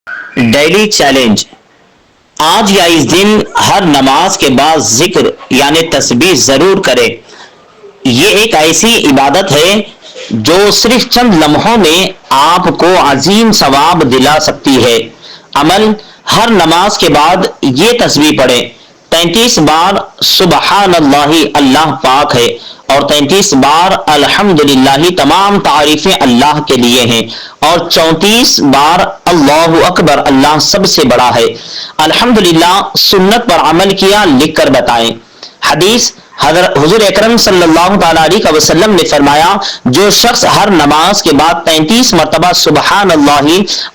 Daily challenge: آج یا اس دن ہر نماز کے بعد ذکر یعنی تسبیح ضرور کریں۔ یہ ایک ایسی عبادت ہے جو صرف چند لمحوں میں آپ کو عظیم ثواب دلا سکتی ہے۔ عمل: ہر نماز کے بعد یہ تسبیح پڑھیں۔ 33 بار سبحان اللہ اللہ پاک ہے اور 33 بار الحمدللہ تمام تعریفیں اللہ کے لیے ہیں اور 34 بار اللہ اکبر اللہ سب سے بڑا ہے۔ الحمدللہ سنت پر عمل کیا لکھ کر بتائیں۔ حدیث: حضور اکرم صلی اللہ تعالیٰ علیہ وسلم نے فرمایا، جو شخص ہر نماز کے بعد 33 مرتبہ سبحان اللہ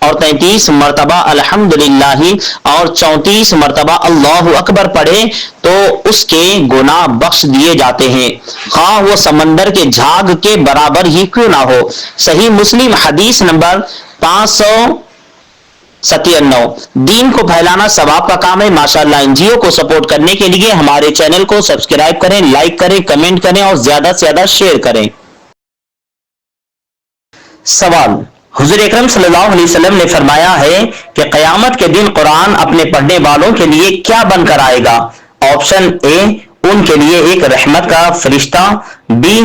اور 33 مرتبہ الحمدللہ اور 34 مرتبہ اللہ اکبر پڑھے تو اس کے گناہ بخش دیے جاتے ہیں، خواہ وہ سمندر کے جھاگ کے برابر ہی کیوں نہ ہو۔ صحیح مسلم حدیث نمبر 597۔ دین کو پھیلانا ثواب کا کام ہے۔ ماشاءاللہ این جی او کو سپورٹ کرنے کے لیے ہمارے چینل کو سبسکرائب کریں، لائک کریں، کمنٹ کریں اور زیادہ سے زیادہ شیئر کریں۔ سوال: حضور اکرم صلی اللہ علیہ وسلم نے فرمایا ہے کہ قیامت کے دن قرآن اپنے پڑھنے والوں کے لیے کیا بن کر آئے گا؟ آپشن اے، ان کے لیے ایک رحمت کا فرشتہ، بی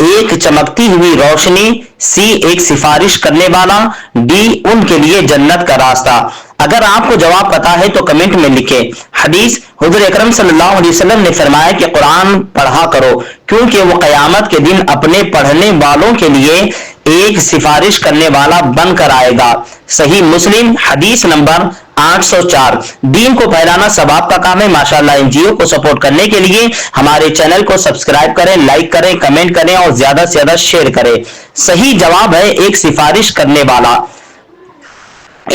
ایک چمکتی ہوئی روشنی، سی ایک سفارش کرنے والا، ڈی ان کے لیے جنت کا راستہ۔ اگر آپ کو جواب پتا ہے تو کمنٹ میں لکھیں۔ حدیث: حضور اکرم صلی اللہ علیہ وسلم نے فرمایا کہ قرآن پڑھا کرو کیونکہ وہ قیامت کے دن اپنے پڑھنے والوں کے لیے ایک سفارش کرنے والا بن کر آئے گا۔ صحیح مسلم حدیث نمبر 804۔ دین کو پھیلانا ثواب کا کام ہے۔ ماشاءاللہ این جی او کو سپورٹ کرنے کے لیے ہمارے چینل کو سبسکرائب کریں، لائک کریں، کمنٹ کریں اور زیادہ سے زیادہ شیئر کریں۔ صحیح جواب ہے ایک سفارش کرنے والا۔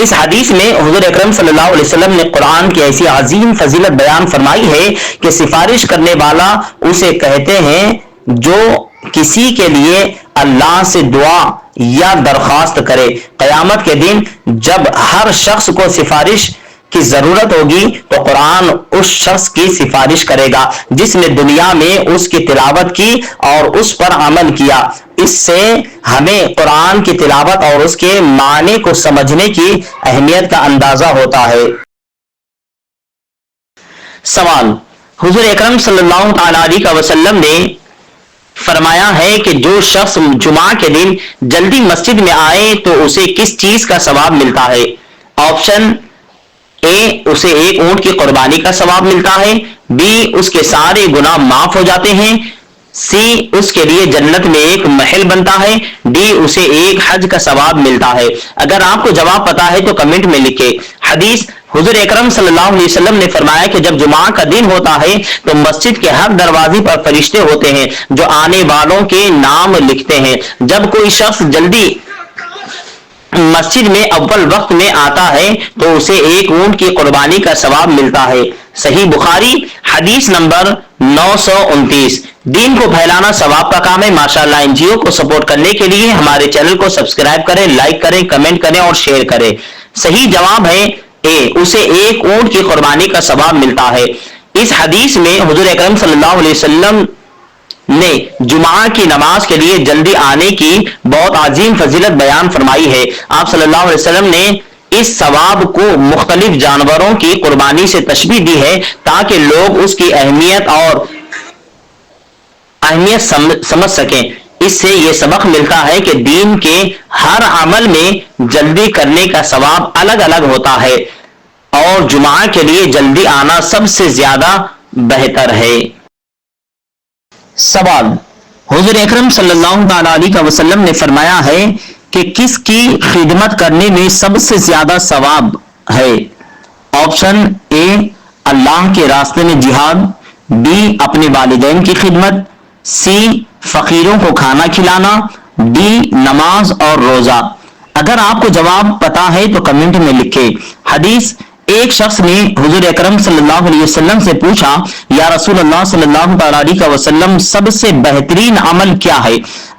اس حدیث میں حضور اکرم صلی اللہ علیہ وسلم نے قرآن کی ایسی عظیم فضیلت بیان فرمائی ہے کہ سفارش کرنے والا اسے کہتے ہیں جو کسی کے لیے اللہ سے دعا یا درخواست کرے۔ قیامت کے دن جب ہر شخص کو سفارش کی ضرورت ہوگی تو قرآن اس شخص کی سفارش کرے گا جس نے دنیا میں اس کی تلاوت کی اور اس پر عمل کیا۔ اس سے ہمیں قرآن کی تلاوت اور اس کے معنی کو سمجھنے کی اہمیت کا اندازہ ہوتا ہے۔ سوال: حضور اکرم صلی اللہ تعالیٰ علیہ وسلم نے فرمایا ہے کہ جو شخص جمعہ کے دن جلدی مسجد میں آئے تو اسے کس چیز کا ثواب ملتا ہے؟ آپشن اے، اسے ایک اونٹ کی قربانی کا ثواب ملتا ہے، بی اس کے سارے گناہ معاف ہو جاتے ہیں، سی اس کے لیے جنت میں ایک محل بنتا ہے، ڈی اسے ایک حج کا ثواب ملتا ہے۔ اگر آپ کو جواب پتا ہے تو کمنٹ میں لکھیں۔ حدیث: حضور اکرم صلی اللہ علیہ وسلم نے فرمایا کہ جب جمعہ کا دن ہوتا ہے تو مسجد کے ہر دروازے پر فرشتے ہوتے ہیں جو آنے والوں کے نام لکھتے ہیں۔ جب کوئی شخص جلدی مسجد میں اول وقت میں آتا ہے تو اسے ایک اونٹ کی قربانی کا ثواب ملتا ہے۔ صحیح بخاری حدیث نمبر 929۔ دین کو پھیلانا ثواب کا کام ہے۔ ماشاءاللہ این جی او کو سپورٹ کرنے کے لیے ہمارے چینل کو سبسکرائب کریں، لائک کریں، کمنٹ کریں اور شیئر کریں۔ صحیح جواب ہے اے، اسے ایک اونٹ کی قربانی کا ثواب ملتا ہے۔ اس حدیث میں حضور اکرم صلی اللہ علیہ وسلم نے جمعہ کی نماز کے لیے جلدی آنے کی بہت عظیم فضیلت بیان فرمائی ہے۔ آپ صلی اللہ علیہ وسلم نے اس ثواب کو مختلف جانوروں کی قربانی سے تشبیہ دی ہے تاکہ لوگ اس کی اہمیت سمجھ سکیں۔ اس سے یہ سبق ملتا ہے کہ دین کے ہر عمل میں جلدی کرنے کا ثواب الگ الگ ہوتا ہے اور جمعہ کے لیے جلدی آنا سب سے زیادہ بہتر ہے۔ سوال: حضور اکرم صلی اللہ تعالیٰ علیہ وسلم نے فرمایا ہے کہ کس کی خدمت کرنے میں سب سے زیادہ ثواب ہے؟ آپشن اے، اللہ کے راستے میں جہاد، بی اپنے والدین کی خدمت، سی فقیروں کو کھانا کھلانا، ڈی نماز اور روزہ۔ اگر آپ کو جواب پتا ہے تو کمنٹ میں لکھیں۔ حدیث: ایک شخص نے حضور اکرم صلی اللہ علیہ وسلم سے پوچھا، یا رسول اللہ صلی اللہ تعالیٰ علیہ وسلم سب سے بہترین عمل کیا ہے؟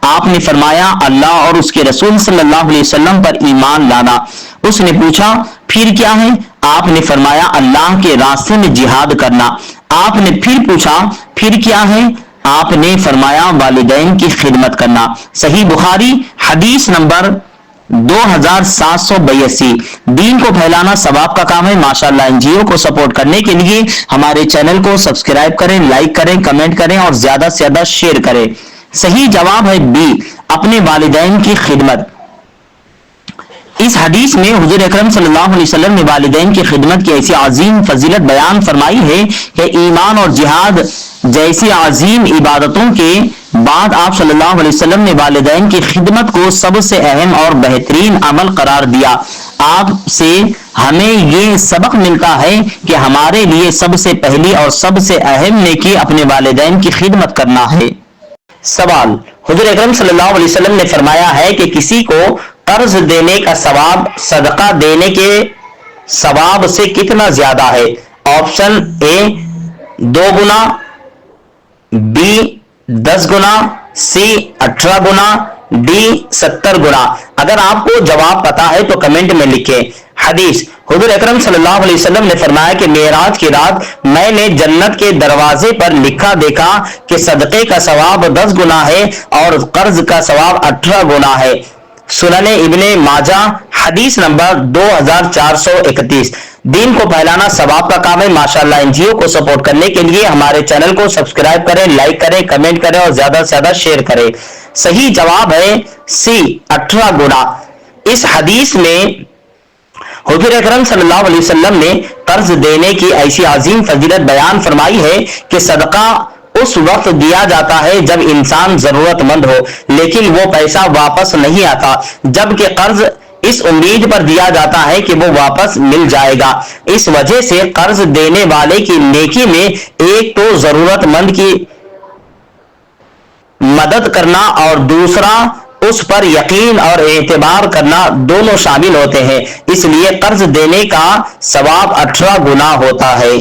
آپ نے فرمایا اللہ اور اس کے رسول صلی اللہ علیہ وسلم پر ایمان لانا۔ اس نے پوچھا پھر کیا ہے؟ آپ نے فرمایا اللہ کے راستے میں جہاد کرنا۔ آپ نے پھر پوچھا پھر کیا ہے؟ آپ نے فرمایا والدین کی خدمت کرنا۔ صحیح بخاری حدیث نمبر 2782। دین کو پھیلانا ثواب کا کام ہے ماشاءاللہ۔ NGO کو سپورٹ کرنے کے لیے ہمارے چینل کو سبسکرائب کریں، لائک کریں، کمنٹ کریں اور زیادہ سے زیادہ شیئر کریں۔ صحیح جواب ہے بی، اپنے والدین کی خدمت۔ اس حدیث میں حضور اکرم صلی اللہ علیہ وسلم نے والدین کی خدمت کی ایسی عظیم فضیلت بیان فرمائی ہے کہ ایمان اور جہاد جیسی عظیم عبادتوں کے بعد آپ صلی اللہ علیہ وسلم نے والدین کی خدمت کو سب سے اہم اور بہترین عمل قرار دیا۔ آپ سے ہمیں یہ سبق ملتا ہے کہ ہمارے لیے سب سے پہلی اور سب سے اہم نیکی اپنے والدین کی خدمت کرنا ہے۔ سوال، حضور اکرم صلی اللہ علیہ وسلم نے فرمایا ہے کہ کسی کو قرض دینے کا ثواب صدقہ دینے کے ثواب سے کتنا زیادہ ہے؟ آپشن اے 2 گنا، بی 10 گنا، سی 18 گنا، ڈی 70 گنا۔ اگر آپ کو جواب پتا ہے تو کمنٹ میں لکھیں۔ حدیث، حضور اکرم صلی اللہ علیہ وسلم نے فرمایا کہ معراج کی رات میں نے جنت کے دروازے پر لکھا دیکھا کہ صدقے کا ثواب 10 گنا ہے اور قرض کا ثواب 18 گنا ہے۔ سنن ابن ماجہ، حدیث نمبر 2431۔ دین کو پھیلانا ثواب کا کام ہے ماشاءاللہ۔ NGO کو سپورٹ کرنے کے لیے ہمارے چینل کو سبسکرائب کریں، لائک کریں، کمنٹ کریں اور زیادہ سے زیادہ شیئر کریں۔ صحیح جواب ہے سی، 18 گنا۔ اس حدیث میں حضور اکرم صلی اللہ علیہ وسلم نے قرض دینے کی ایسی عظیم فضیلت بیان فرمائی ہے کہ صدقہ اس وقت دیا جاتا ہے جب انسان ضرورت مند ہو لیکن وہ پیسہ واپس نہیں آتا، جبکہ قرض اس امید پر دیا جاتا ہے کہ وہ واپس مل جائے گا۔ اس وجہ سے قرض دینے والے کی نیکی میں ایک تو ضرورت مند کی مدد کرنا اور دوسرا اس پر یقین اور اعتبار کرنا دونوں شامل ہوتے ہیں، اس لیے قرض دینے کا ثواب 18 گنا ہوتا ہے۔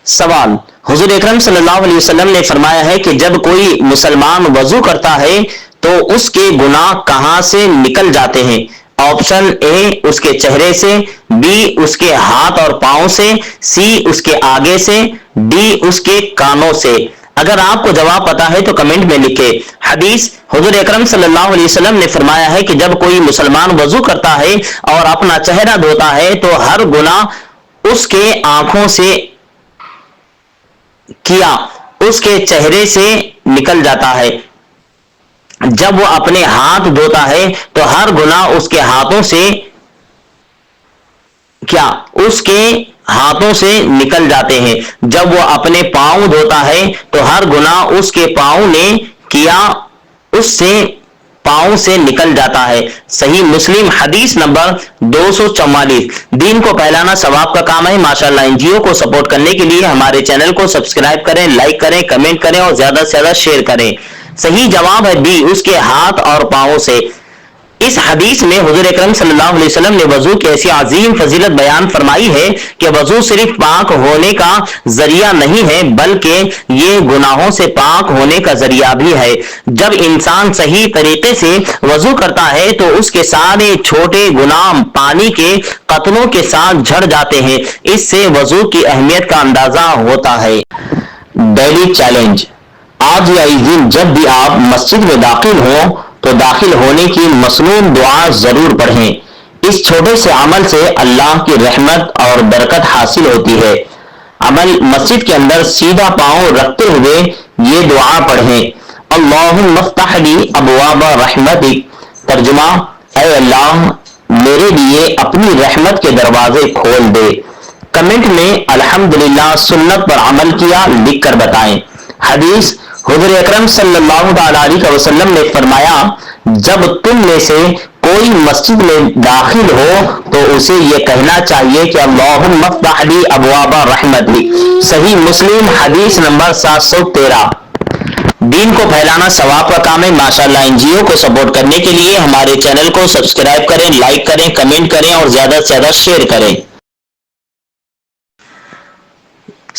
سوال، حضور اکرم صلی اللہ علیہ وسلم نے فرمایا ہے کہ جب کوئی مسلمان وضو کرتا ہے تو اس کے گناہ کہاں سے نکل جاتے ہیں؟ آپشن اے اس کے چہرے سے، بی اس کے ہاتھ اور پاؤں سے، سی اس کے آگے سے، ڈی اس کے کانوں سے۔ اگر آپ کو جواب پتا ہے تو کمنٹ میں لکھیں۔ حدیث، حضور اکرم صلی اللہ علیہ وسلم نے فرمایا ہے کہ جب کوئی مسلمان وضو کرتا ہے اور اپنا چہرہ دھوتا ہے تو ہر گناہ اس کے آنکھوں سے کیا اس کے چہرے سے نکل جاتا ہے، جب وہ اپنے ہاتھ دھوتا ہے تو ہر گناہ اس کے ہاتھوں سے کیا اس کے ہاتھوں سے نکل جاتے ہیں، جب وہ اپنے پاؤں دھوتا ہے تو ہر گناہ اس کے پاؤں نے کیا اس سے پاؤں سے نکل جاتا ہے۔ صحیح مسلم، حدیث نمبر 244۔ دین کو پھیلانا ثواب کا کام ہے ماشاءاللہ۔ NGO کو سپورٹ کرنے کے لیے ہمارے چینل کو سبسکرائب کریں، لائک کریں، کمنٹ کریں اور زیادہ سے زیادہ شیئر کریں۔ صحیح جواب ہے بی، اس کے ہاتھ اور پاؤں سے۔ اس حدیث میں حضور اکرم صلی اللہ علیہ وسلم نے وضو کی ایسی عظیم فضیلت بیان فرمائی ہے کہ وضو صرف پاک ہونے کا ذریعہ نہیں ہے بلکہ یہ گناہوں سے پاک ہونے کا ذریعہ بھی ہے۔ جب انسان صحیح طریقے سے وضو کرتا ہے تو اس کے سارے چھوٹے گناہ پانی کے قطروں کے ساتھ جھڑ جاتے ہیں۔ اس سے وضو کی اہمیت کا اندازہ ہوتا ہے۔ ڈیلی چیلنج، آج یا اس دن جب بھی آپ مسجد میں داخل ہوں تو داخل ہونے کی مسنون دعا ضرور پڑھیں۔ اس چھوٹے سے عمل سے اللہ کی رحمت اور برکت حاصل ہوتی ہے۔ عمل، مسجد کے اندر سیدھا پاؤں رکھتے ہوئے یہ دعا پڑھیں، اللہم افتح لی ابواب رحمتک۔ ترجمہ، اے اللہ میرے لیے اپنی رحمت کے دروازے کھول دے۔ کمنٹ میں الحمدللہ سنت پر عمل کیا لکھ کر بتائیں۔ حدیث، حضور اکرم صلی اللہ علیہ وسلم نے فرمایا جب تم میں سے کوئی مسجد میں داخل ہو تو اسے یہ کہنا چاہیے کہ اللہم افتح لی ابواب رحمتک۔ صحیح مسلم، حدیث نمبر 713۔ دین کو پھیلانا ثواب کا کام ہے ماشاءاللہ۔ NGO کو سپورٹ کرنے کے لیے ہمارے چینل کو سبسکرائب کریں، لائک کریں، کمنٹ کریں اور زیادہ سے زیادہ شیئر کریں۔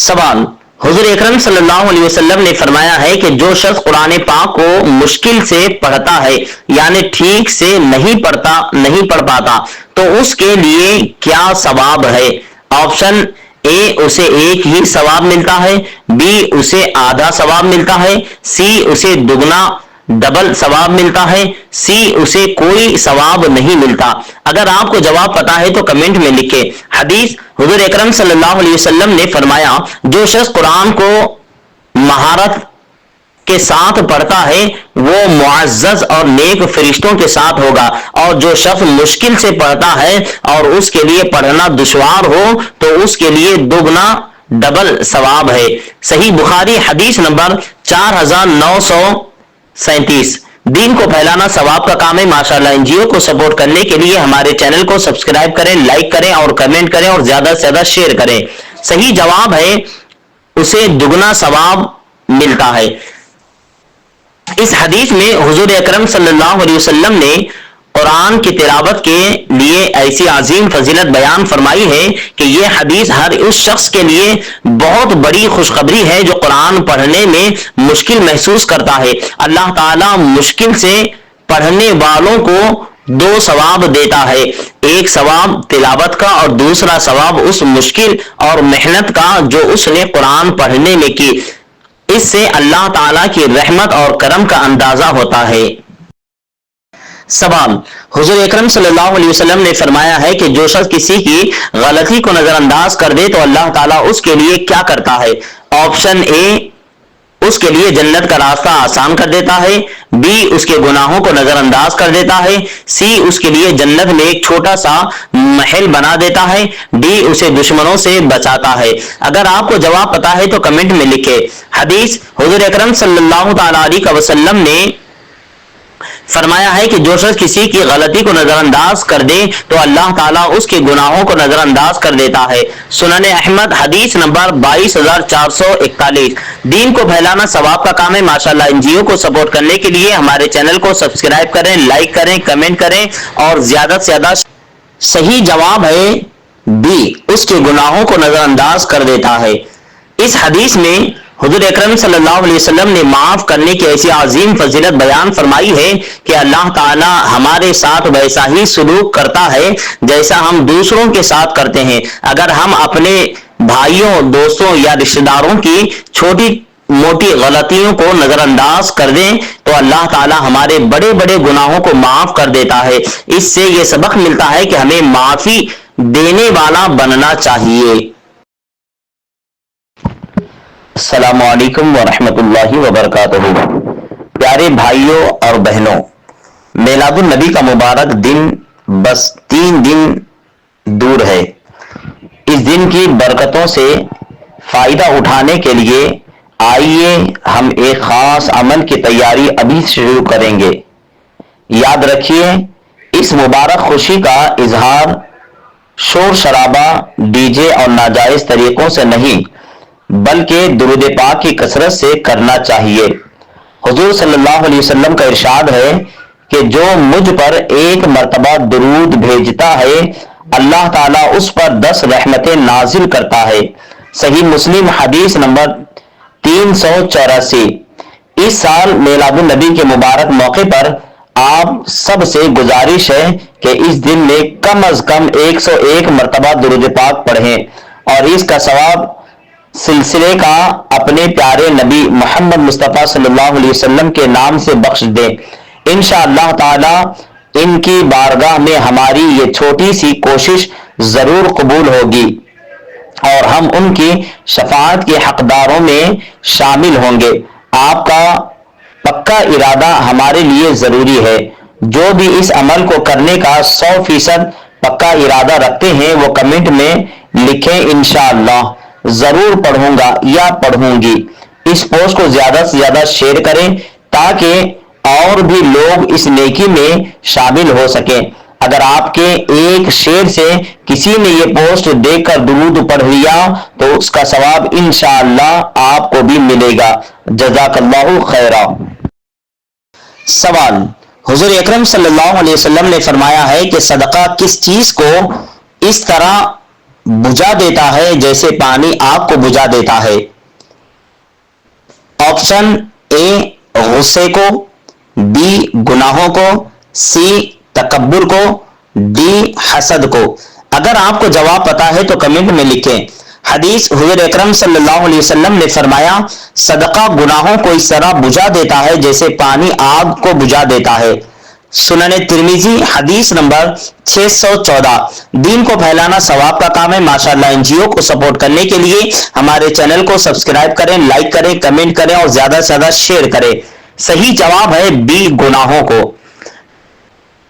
سوال، حضور اکرم صلی اللہ علیہ وسلم نے فرمایا ہے کہ جو شخص قرآن پاک کو مشکل سے پڑھتا ہے یعنی ٹھیک سے نہیں پڑھ پاتا تو اس کے لیے کیا ثواب ہے؟ آپشن اے اسے ایک ہی ثواب ملتا ہے، بی اسے آدھا ثواب ملتا ہے، سی اسے دگنا ڈبل ثواب ملتا ہے، سی اسے کوئی ثواب نہیں ملتا؟ اگر آپ کو جواب پتا ہے تو کمنٹ میں لکھیں۔ حدیث، حضور اکرم صلی اللہ علیہ وسلم نے فرمایا، جو شخص قرآن کو مہارت کے ساتھ پڑھتا ہے وہ معزز اور نیک فرشتوں کے ساتھ ہوگا، اور جو شخص مشکل سے پڑھتا ہے اور اس کے لیے پڑھنا دشوار ہو تو اس کے لیے دوگنا ڈبل ثواب ہے۔ صحیح بخاری حدیث نمبر 4937۔ دین کو پھیلانا ثواب کا کام ہے ماشاءاللہ۔ این جی او کو سپورٹ کرنے کے لیے ہمارے چینل کو سبسکرائب کریں، لائک کریں اور کمنٹ کریں اور زیادہ سے زیادہ شیئر کریں۔ صحیح جواب ہے اسے دگنا ثواب ملتا ہے۔ اس حدیث میں حضور اکرم صلی اللہ علیہ وسلم نے قرآن کی تلاوت کے لیے ایسی عظیم فضیلت بیان فرمائی ہے کہ یہ حدیث ہر اس شخص کے لیے بہت بڑی خوشخبری ہے جو قرآن پڑھنے میں مشکل محسوس کرتا ہے۔ اللہ تعالیٰ مشکل سے پڑھنے والوں کو دو ثواب دیتا ہے، ایک ثواب تلاوت کا اور دوسرا ثواب اس مشکل اور محنت کا جو اس نے قرآن پڑھنے میں کی۔ اس سے اللہ تعالیٰ کی رحمت اور کرم کا اندازہ ہوتا ہے۔ سوال، حضور اکرم صلی اللہ علیہ وسلم نے فرمایا ہے کہ جو شخص کسی کی غلطی کو نظر انداز کر دے تو اللہ تعالیٰ اس کے لیے کیا کرتا ہے؟ آپشن اے، اس کے لیے جنت کا راستہ آسان کر دیتا ہے، بی، اس کے گناہوں کو نظر انداز کر دیتا ہے، سی، اس کے لیے جنت میں ایک چھوٹا سا محل بنا دیتا ہے، ڈی، اسے دشمنوں سے بچاتا ہے۔ اگر آپ کو جواب پتا ہے تو کمنٹ میں لکھیں۔ حدیث، حضور اکرم صلی اللہ تعالی علیہ وسلم نے فرمایا ہے کہ جو شخص کسی کی غلطی کو نظر انداز کر دے تو اللہ تعالیٰ اس کے گناہوں کو نظر انداز کر دیتا ہے۔ سنن احمد حدیث نمبر 22441۔ دین کو پھیلانا ثواب کا کام ہے ماشاءاللہ۔ این جی او کو سپورٹ کرنے کے لیے ہمارے چینل کو سبسکرائب کریں، لائک کریں، کمنٹ کریں اور زیادہ سے زیادہ۔ صحیح جواب ہے بی، اس کے گناہوں کو نظر انداز کر دیتا ہے۔ اس حدیث میں حضور اکرم صلی اللہ علیہ وسلم نے معاف کرنے کی ایسی عظیم فضیلت بیان فرمائی ہے کہ اللہ تعالی ہمارے ساتھ ویسا ہی سلوک کرتا ہے جیسا ہم دوسروں کے ساتھ کرتے ہیں۔ اگر ہم اپنے بھائیوں، دوستوں یا رشتہ داروں کی چھوٹی موٹی غلطیوں کو نظر انداز کر دیں تو اللہ تعالی ہمارے بڑے بڑے گناہوں کو معاف کر دیتا ہے۔ اس سے یہ سبق ملتا ہے کہ ہمیں معافی دینے والا بننا چاہیے۔ السلام علیکم ورحمۃ اللہ وبرکاتہ۔ پیارے بھائیوں اور بہنوں، میلاد النبی کا مبارک دن بس 3 دن دور ہے۔ اس دن کی برکتوں سے فائدہ اٹھانے کے لیے آئیے ہم ایک خاص عمل کی تیاری ابھی شروع کریں گے۔ یاد رکھیے، اس مبارک خوشی کا اظہار شور شرابہ، ڈی جے اور ناجائز طریقوں سے نہیں بلکہ درود پاک کی کثرت سے کرنا چاہیے۔ حضور صلی اللہ علیہ وسلم کا ارشاد ہے کہ جو مجھ پر ایک مرتبہ درود بھیجتا ہے اللہ تعالیٰ اس پر 10 رحمتیں نازل کرتا ہے۔ صحیح مسلم حدیث نمبر 384۔ اس سال میلاد النبی کے مبارک موقع پر آپ سب سے گزارش ہے کہ اس دن میں کم از کم 101 مرتبہ درود پاک پڑھیں اور اس کا ثواب سلسلے کا اپنے پیارے نبی محمد مصطفیٰ صلی اللہ علیہ وسلم کے نام سے بخش دیں۔ انشاءاللہ تعالی ان کی بارگاہ میں ہماری یہ چھوٹی سی کوشش ضرور قبول ہوگی اور ہم ان کی شفاعت کے حقداروں میں شامل ہوں گے۔ آپ کا پکا ارادہ ہمارے لیے ضروری ہے۔ جو بھی اس عمل کو کرنے کا 100% پکا ارادہ رکھتے ہیں وہ کمنٹ میں لکھیں انشاءاللہ ضرور پڑھوں گا یا پڑھوں گی۔ اس پوسٹ کو زیادہ سے زیادہ شیئر کریں تاکہ اور بھی لوگ اس نیکی میں شامل ہو سکیں۔ اگر آپ کے ایک شیئر سے کسی نے یہ پوسٹ دیکھ کر درود پڑھ لیا تو اس کا ثواب انشاءاللہ آپ کو بھی ملے گا۔ جزاک اللہ خیرا۔ سوال، حضور اکرم صلی اللہ علیہ وسلم نے فرمایا ہے کہ صدقہ کس چیز کو اس طرح بجھا دیتا ہے جیسے پانی آگ کو بجھا دیتا ہے؟ آپشن اے، غصے کو، بی، گناہوں کو، سی، تکبر کو، ڈی، حسد کو۔ اگر آپ کو جواب پتا ہے تو کمنٹ میں لکھیں۔ حدیث حضور اکرم صلی اللہ علیہ وسلم نے فرمایا صدقہ گناہوں کو اس طرح بجھا دیتا ہے جیسے پانی آگ کو بجھا دیتا ہے۔ سنن ترمذی حدیث نمبر 614۔ دین کو پھیلانا ثواب کا کام ہے۔ ماشاءاللہ ان جیو کو سپورٹ کرنے کے لیے ہمارے چینل کو سبسکرائب کریں، لائک کریں، کمنٹ کریں اور زیادہ سے زیادہ شیئر کریں۔ صحیح جواب ہے بی، گناہوں کو۔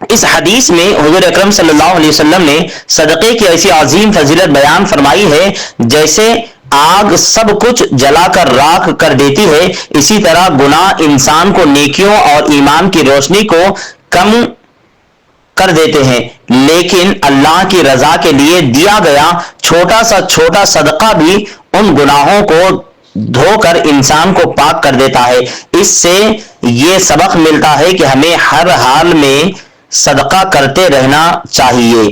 اس حدیث میں حضور اکرم صلی اللہ علیہ وسلم نے صدقے کی ایسی عظیم فضیلت بیان فرمائی ہے جیسے آگ سب کچھ جلا کر راکھ کر دیتی ہے، اسی طرح گناہ انسان کو نیکیوں اور ایمان کی روشنی کو کم کر دیتے ہیں، لیکن اللہ کی رضا کے لیے دیا گیا چھوٹا چھوٹا صدقہ بھی ان گناہوں کو دھو کر انسان کو پاک کر دیتا ہے۔ اس سے یہ سبق ملتا ہے کہ ہمیں ہر حال میں صدقہ کرتے رہنا چاہیے۔